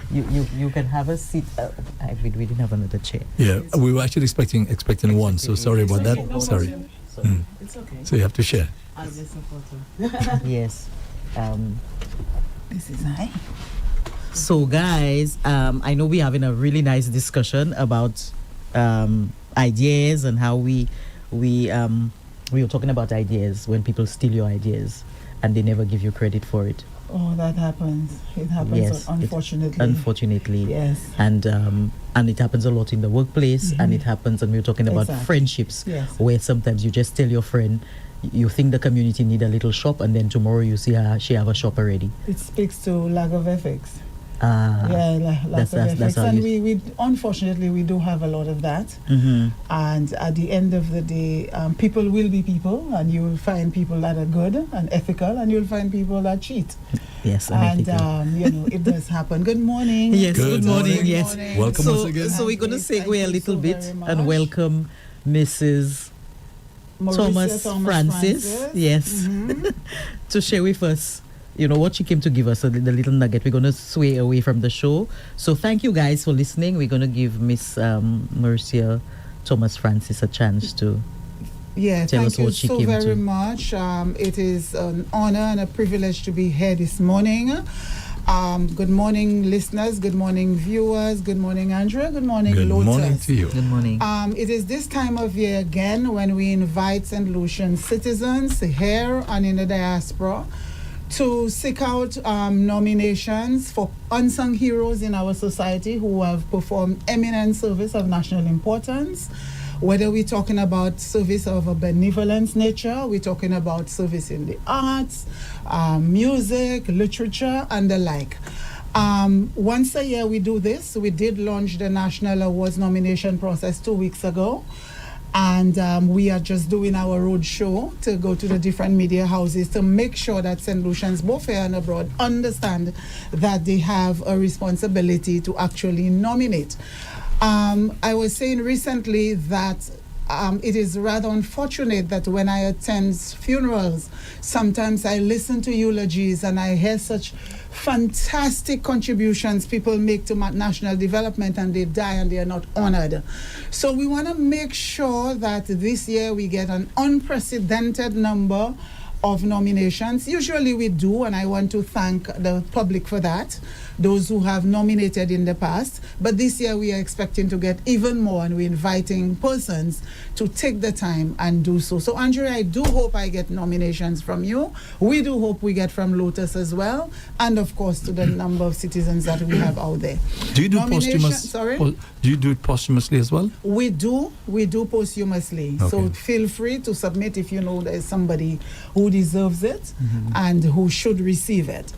you can have a seat. We didn't have another chair. Yeah, we were actually expecting one, so sorry about that. Okay, sorry. It's okay. So you have to share. I'll be supporter. Yes. This is nice. So guys, I know we're having a really nice discussion about ideas and how we were talking about ideas, when people steal your ideas and they never give you credit for it. Oh, that happens. It happens, yes, unfortunately. Unfortunately. Yes. And it happens a lot in the workplace, and it happens, and we were talking about friendships, where sometimes you just tell your friend, you think the community need a little shop, and then tomorrow you see she have a shop already. It speaks to lack of ethics. Lack of ethics. And we unfortunately we do have a lot of that. And at the end of the day, people will be people, and you will find people that are good and ethical, and you'll find people that cheat. Yes, and it does happen. Good morning. Yes, good morning. Yes, welcome once again. So we're going to segue a little bit and welcome Mrs. Thomas Francis. Yes, to share with us what she came to give us, the little nugget. We're going to sway away from the show. So thank you guys for listening. We're going to give Miss Mercia Thomas Francis a chance to tell us what she came to. Thank you so very much. It is an honor and a privilege to be here this morning. Good morning, listeners. Good morning, viewers. Good morning, Andrea. Good morning, Lotus. Good morning to you. Good morning. It is this time of year again when we invite St. Lucian citizens here and in the diaspora to seek out nominations for unsung heroes in our society who have performed eminent service of national importance. Whether we're talking about service of a benevolence nature, we're talking about service in the arts, music, literature, and the like. Once a year we do this. We did launch the National Awards nomination process 2 weeks ago. And we are just doing our road show to go to the different media houses to make sure that St. Lucians, both here and abroad, understand that they have a responsibility to actually nominate. I was saying recently that it is rather unfortunate that when I attend funerals, sometimes I listen to eulogies and I hear such fantastic contributions people make to national development, and they die and they are not honored. So we want to make sure that this year we get an unprecedented number of nominations. Usually we do, and I want to thank the public for that, those who have nominated in the past. But this year we are expecting to get even more, and we're inviting persons to take the time and do so. So, Andrea, I do hope I get nominations from you. We do hope we get from Lotus as well, and of course to the number of citizens that we have out there. Do you do posthumous? Sorry? Do you do it posthumously as well? We do posthumously. Okay. So feel free to submit if you know there's somebody who deserves it and who should receive it.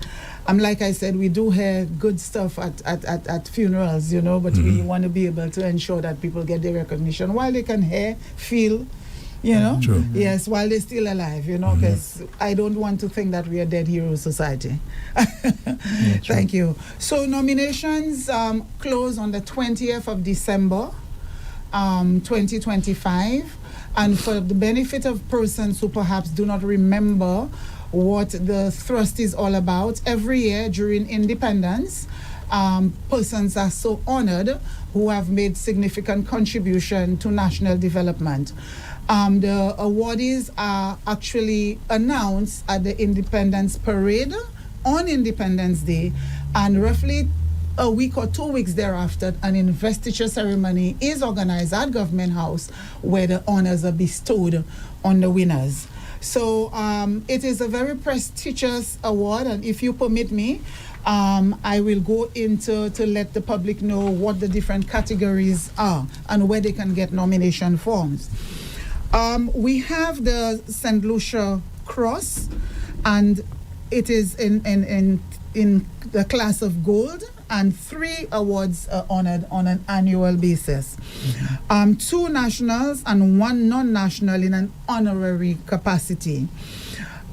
Like I said, we do hear good stuff at funerals, but we want to be able to ensure that people get their recognition while they can hear, feel, True. Yes, while they're still alive, because I don't want to think that we are dead hero society. Thank you. So nominations close on the 20th of December, 2025. And for the benefit of persons who perhaps do not remember what the thrust is all about, every year during Independence, persons are so honored who have made significant contribution to national development. The awardees are actually announced at the Independence Parade on Independence Day, and roughly a week or 2 weeks thereafter, an investiture ceremony is organized at Government House where the honors are bestowed on the winners. So it is a very prestigious award, and if you permit me, I will go into to let the public know what the different categories are and where they can get nomination forms. We have the St. Lucia Cross, and it is in the class of gold, and 3 awards are honored on an annual basis. 2 nationals and 1 non-national in an honorary capacity.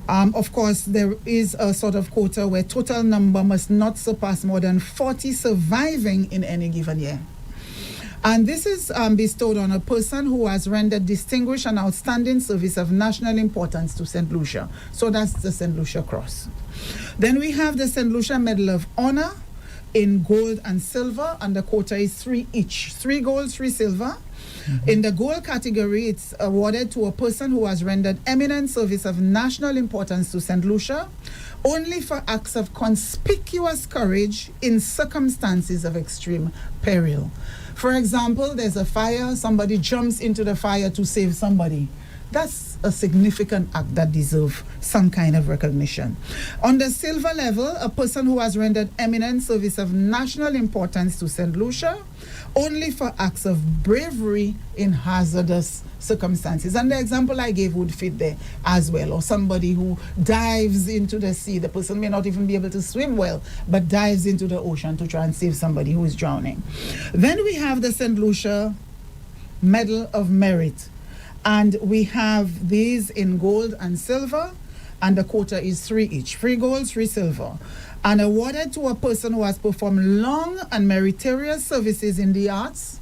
Of course, there is a sort of quota where total number must not surpass more than 40 surviving in any given year. And this is bestowed on a person who has rendered distinguished and outstanding service of national importance to St. Lucia. So that's the St. Lucia Cross. Then we have the St. Lucia Medal of Honor in gold and silver, and the quota is 3 each. 3 gold, 3 silver. In the gold category, it's awarded to a person who has rendered eminent service of national importance to St. Lucia, only for acts of conspicuous courage in circumstances of extreme peril. For example, there's a fire, somebody jumps into the fire to save somebody. That's a significant act that deserves some kind of recognition. On the silver level, a person who has rendered eminent service of national importance to St. Lucia, only for acts of bravery in hazardous circumstances. And the example I gave would fit there as well. Or somebody who dives into the sea. The person may not even be able to swim well, but dives into the ocean to try and save somebody who is drowning. Then we have the St. Lucia Medal of Merit. And we have these in gold and silver, and the quota is 3 each. 3 gold, 3 silver. And awarded to a person who has performed long and meritorious services in the arts,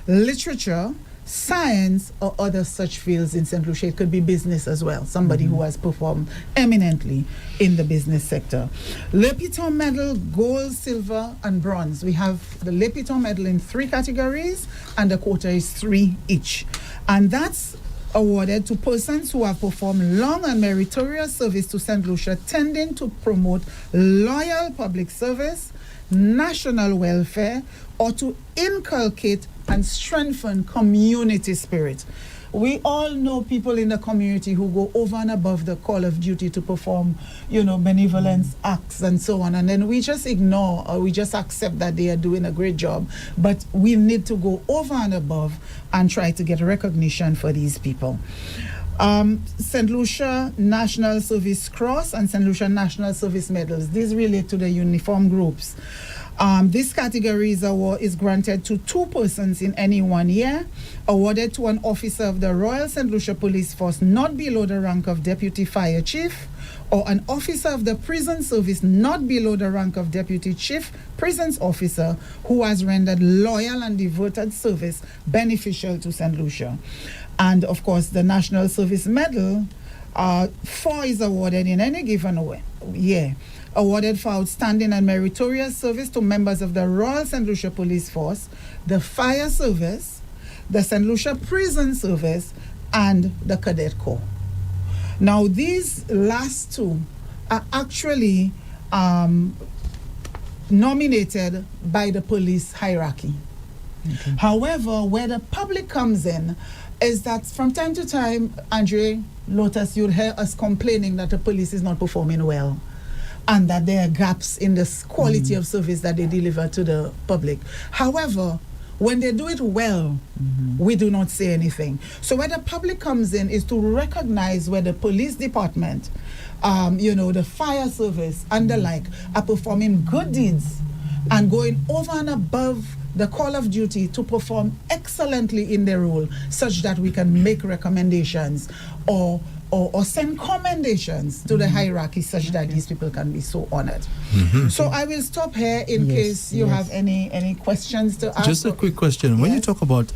literature, science or other such fields in St. Lucia. It could be business as well, somebody who has performed eminently in the business sector. Le Piton Medal, gold, silver, and bronze. We have the Le Piton Medal in 3 categories, and the quota is 3 each. And that's awarded to persons who have performed long and meritorious service to St. Lucia, tending to promote loyal public service, national welfare, or to inculcate and strengthen community spirit. We all know people in the community who go over and above the call of duty to perform, benevolence acts and so on. And then we just ignore or we just accept that they are doing a great job. But we need to go over and above and try to get recognition for these people. St. Lucia National Service Cross and St. Lucia National Service Medals. These relate to the uniform groups. This category is granted to 2 persons in any 1 year, awarded to an officer of the Royal St. Lucia Police Force not below the rank of Deputy Fire Chief, or an officer of the prison service not below the rank of Deputy Chief Prisons Officer who has rendered loyal and devoted service beneficial to St. Lucia. And of course, the National Service Medal, 4 is awarded in any given year. Awarded for outstanding and meritorious service to members of the Royal St. Lucia Police Force, the Fire Service, the St. Lucia Prison Service, and the Cadet Corps. Now, these last 2 are actually nominated by the police hierarchy. Okay. However, where the public comes in is that from time to time, Andre Lotus, you'll hear us complaining that the police is not performing well, and that there are gaps in the quality of service that they deliver to the public. However, when they do it well, we do not say anything. So where the public comes in is to recognize where the police department, the fire service and the like are performing good deeds and going over and above the call of duty to perform excellently in their role, such that we can make recommendations or send commendations to the hierarchy, such that these people can be so honored. So I will stop here in case you have any questions to ask. Just a quick question. When you talk about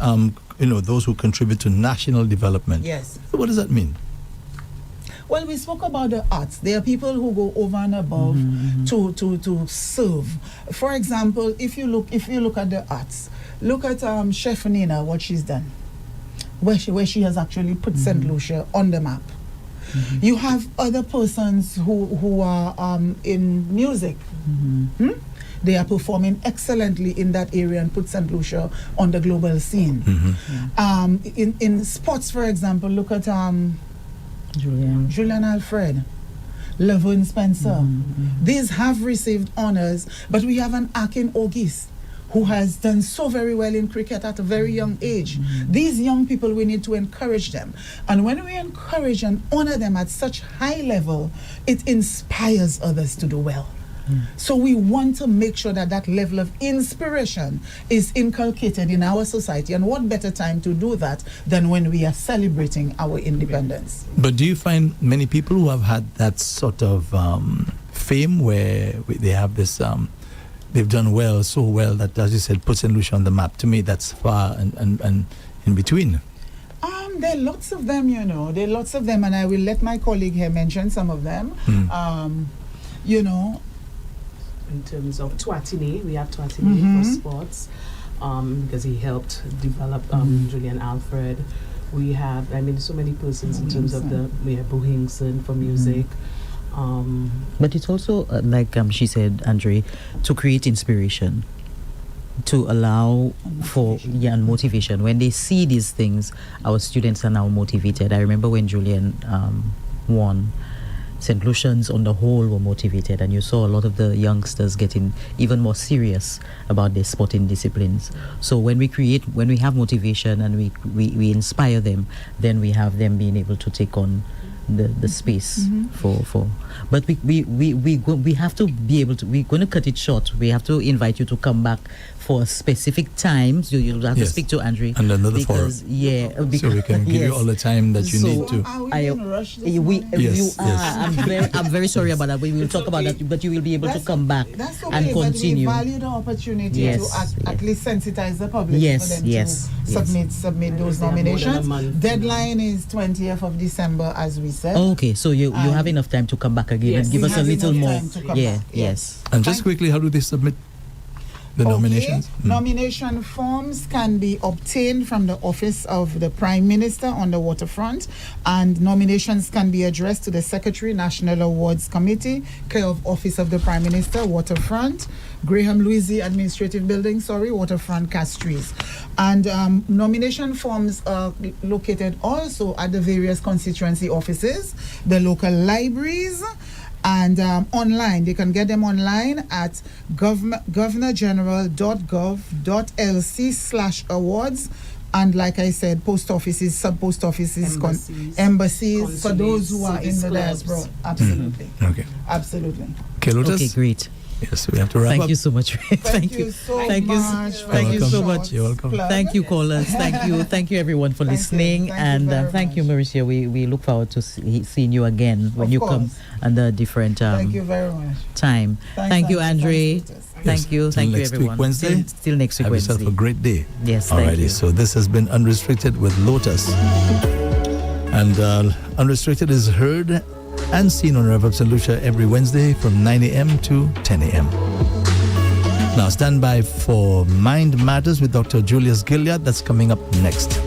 those who contribute to national development, what does that mean? Well, we spoke about the arts. There are people who go over and above to serve. For example, if you look at the arts, look at Chef Nina, what she's done, where she has actually put St. Lucia on the map. You have other persons who are in music. They are performing excellently in that area and put St. Lucia on the global scene. In sports, for example, look at Julian Alfred, Laverne Spencer. These have received honors, but we have an Akin Ogis who has done so very well in cricket at a very young age. These young people, we need to encourage them. And when we encourage and honor them at such high level, it inspires others to do well. So we want to make sure that that level of inspiration is inculcated in our society. And what better time to do that than when we are celebrating our independence? But do you find many people who have had that sort of fame where they have this, they've done well, so well that, as you said, put St. Lucia on the map? To me, that's far and in between. There are lots of them, There are lots of them, and I will let my colleague here mention some of them. In terms of Twatini, we have Twatini for sports, because he helped develop Julian Alfred. We have, so many persons in terms of Bohingson for music. But it's also, like she said, Andre, to create inspiration, to allow for motivation. When they see these things, our students are now motivated. I remember when Julian won, St. Lucians on the whole were motivated, and you saw a lot of the youngsters getting even more serious about their sporting disciplines. So when we have motivation and we inspire them, then we have them being able to take on the space for. But we have to be able to. We're going to cut it short. We have to invite you to come back for specific times. You'll have to Yes. speak to Andre. And another forum. because, yeah, So we can give you all the time that you So, need to. Are we I- being rushed this We, morning? Yes, you are. yes. I'm very sorry about that. We will It's talk about okay. that, but you will be able to That's- come back That's okay, and continue. but we value the opportunity Yes, to at least sensitize the public Yes, for them yes, to yes. submit those They have more than a nominations. month. Deadline is 20th of December, as we said. Okay, so you have enough time to come back again Yes, and give we us a have little enough more. time to come Yeah, back, yes. And just quickly, how do they submit the Okay. nominations? Nomination forms can be obtained from the office of the Prime Minister on the waterfront, and nominations can be addressed to the Secretary, National Awards Committee, care of Office of the Prime Minister, Waterfront, Graham Louise Administrative Building, Waterfront, Castries. And nomination forms are located also at the various constituency offices, the local libraries, and online. They can get them online at governorgeneral.gov.lc/awards. And like I said, post offices, sub-post offices, embassies for those who are in the consulates, diaspora. clubs. Absolutely. Okay. Absolutely. Okay, Lotus? Okay, great. Yes, we have to wrap Thank up. you so much. Thank you so Thank you. much. Thank you so much. You're welcome. Thank you, callers. Thank you, everyone, for Thank you. listening. Thank you And very thank you, much. Mauricio. We look forward to seeing you again when Of you come course. under a different Thank you very much. time. Thanks, Thank you, Andre. Andre. Thanks, Thank you. Till Thank you, next week, everyone. Wednesday. Till next week, Have yourself Wednesday. a great day. Yes, thank Alrighty, you. so this has been Unrestricted with Lotus. And Unrestricted is heard and seen on Rev-Up Slu every Wednesday from 9 a.m. to 10 a.m. Now stand by for Mind Matters with Dr. Julius Gilead. That's coming up next.